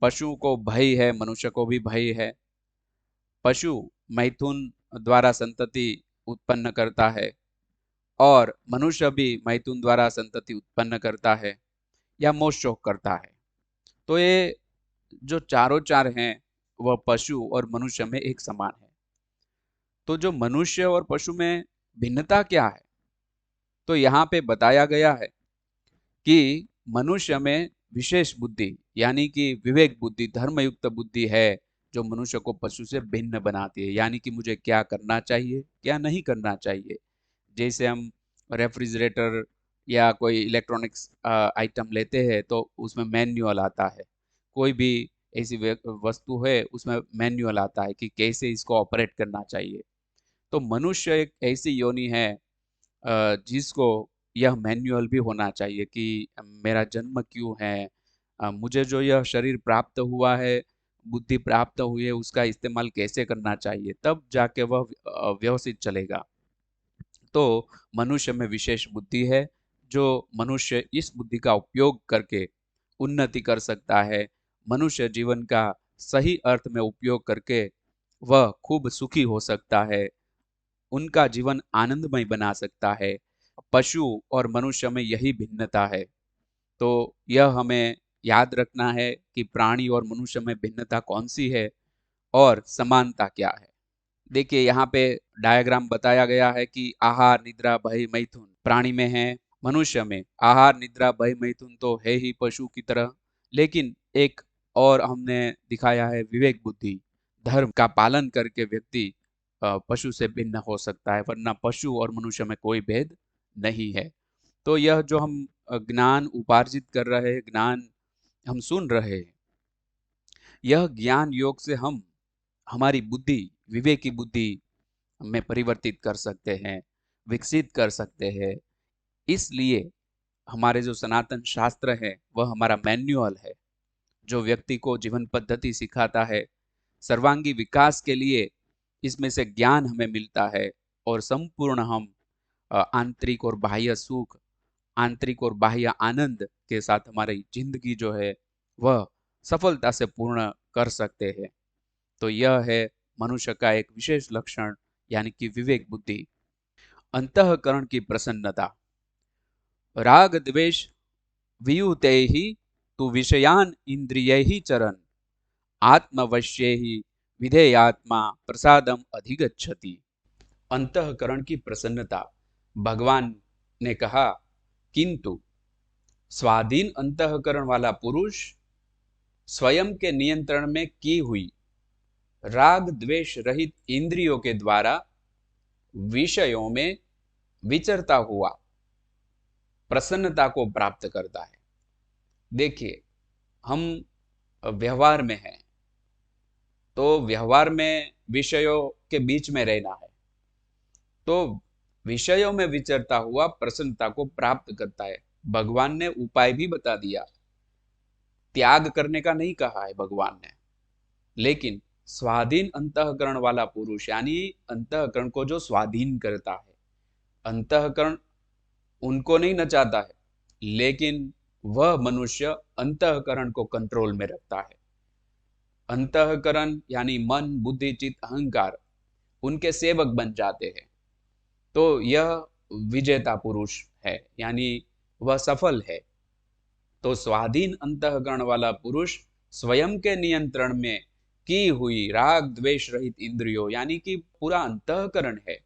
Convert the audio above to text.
पशु को भय है, मनुष्य को भी भय है। पशु मैथुन द्वारा संतति उत्पन्न करता है और मनुष्य भी मैथुन द्वारा संतति उत्पन्न करता है या मोह शोक करता है। तो ये जो चारों चार हैं वह पशु और मनुष्य में एक समान है। तो जो मनुष्य और पशु में भिन्नता क्या है? तो यहाँ पे बताया गया है कि मनुष्य में विशेष बुद्धि यानी कि विवेक बुद्धि, धर्मयुक्त बुद्धि है जो मनुष्य को पशु से भिन्न बनाती है। यानी कि मुझे क्या करना चाहिए, क्या नहीं करना चाहिए। जैसे हम रेफ्रिजरेटर या कोई इलेक्ट्रॉनिक्स आइटम लेते हैं तो उसमें मैनुअल आता है। कोई भी ऐसी वस्तु है उसमें मैनुअल आता है कि कैसे इसको ऑपरेट करना चाहिए। तो मनुष्य एक ऐसी योनि है जिसको यह मैनुअल भी होना चाहिए कि मेरा जन्म क्यों है, मुझे जो यह शरीर प्राप्त हुआ है, बुद्धि प्राप्त हुई है, उसका इस्तेमाल कैसे करना चाहिए, तब जाके वह व्यवस्थित चलेगा। तो मनुष्य में विशेष बुद्धि है जो मनुष्य इस बुद्धि का उपयोग करके उन्नति कर सकता है। मनुष्य जीवन का सही अर्थ में उपयोग करके वह खूब सुखी हो सकता है, उनका जीवन आनंदमय बना सकता है। पशु और मनुष्य में यही भिन्नता है। तो यह हमें याद रखना है कि प्राणी और मनुष्य में भिन्नता कौन सी है और समानता क्या है। देखिए यहाँ पे डायग्राम बताया गया है कि आहार, निद्रा, भय, मैथुन प्राणी में है। मनुष्य में आहार, निद्रा, भय, मैथुन तो है ही पशु की तरह, लेकिन एक और हमने दिखाया है विवेक बुद्धि, धर्म का पालन करके व्यक्ति पशु से भिन्न हो सकता है, वरना पशु और मनुष्य में कोई भेद नहीं है। तो यह जो हम ज्ञान उपार्जित कर रहे हैं, ज्ञान हम सुन रहे हैं, यह ज्ञान योग से हम हमारी बुद्धि, विवेकी बुद्धि में परिवर्तित कर सकते हैं, विकसित कर सकते हैं। इसलिए हमारे जो सनातन शास्त्र है वह हमारा मैन्युअल है जो व्यक्ति को जीवन पद्धति सिखाता है। सर्वांगी विकास के लिए इसमें से ज्ञान हमें मिलता है और संपूर्ण हम आंतरिक और बाह्य सुख, आंतरिक और बाह्य आनंद के साथ हमारी जिंदगी जो है वह सफलता से पूर्ण कर सकते हैं। तो यह है मनुष्य का एक विशेष लक्षण यानी कि विवेक बुद्धि। अंतःकरण की प्रसन्नता। राग द्वेष वियुते ही तु विषयान इंद्रिय चरन आत्मवश्ये ही विधेयात्मा प्रसादम अधिगच्छति। अंतःकरण की प्रसन्नता। भगवान ने कहा, किंतु स्वाधीन अंतःकरण वाला पुरुष स्वयं के नियंत्रण में की हुई राग द्वेष रहित इंद्रियों के द्वारा विषयों में विचरता हुआ प्रसन्नता को प्राप्त करता है। देखिए, हम व्यवहार में हैं तो व्यवहार में विषयों के बीच में रहना है, तो विषयों में विचरता हुआ प्रसन्नता को प्राप्त करता है। भगवान ने उपाय भी बता दिया, त्याग करने का नहीं कहा है भगवान ने, लेकिन स्वाधीन अंतःकरण वाला पुरुष यानी अंतःकरण को जो स्वाधीन करता है। अंतःकरण उनको नहीं नचाता है, लेकिन वह मनुष्य अंतःकरण को कंट्रोल में रखता है। अंतःकरण यानी मन, बुद्धि, चित्त, अहंकार उनके सेवक बन जाते हैं। तो यह विजेता पुरुष है यानी वह सफल है। तो स्वाधीन अंतःकरण वाला पुरुष स्वयं के नियंत्रण में की हुई राग द्वेष रहित इंद्रियों यानी कि पूरा अंतःकरण है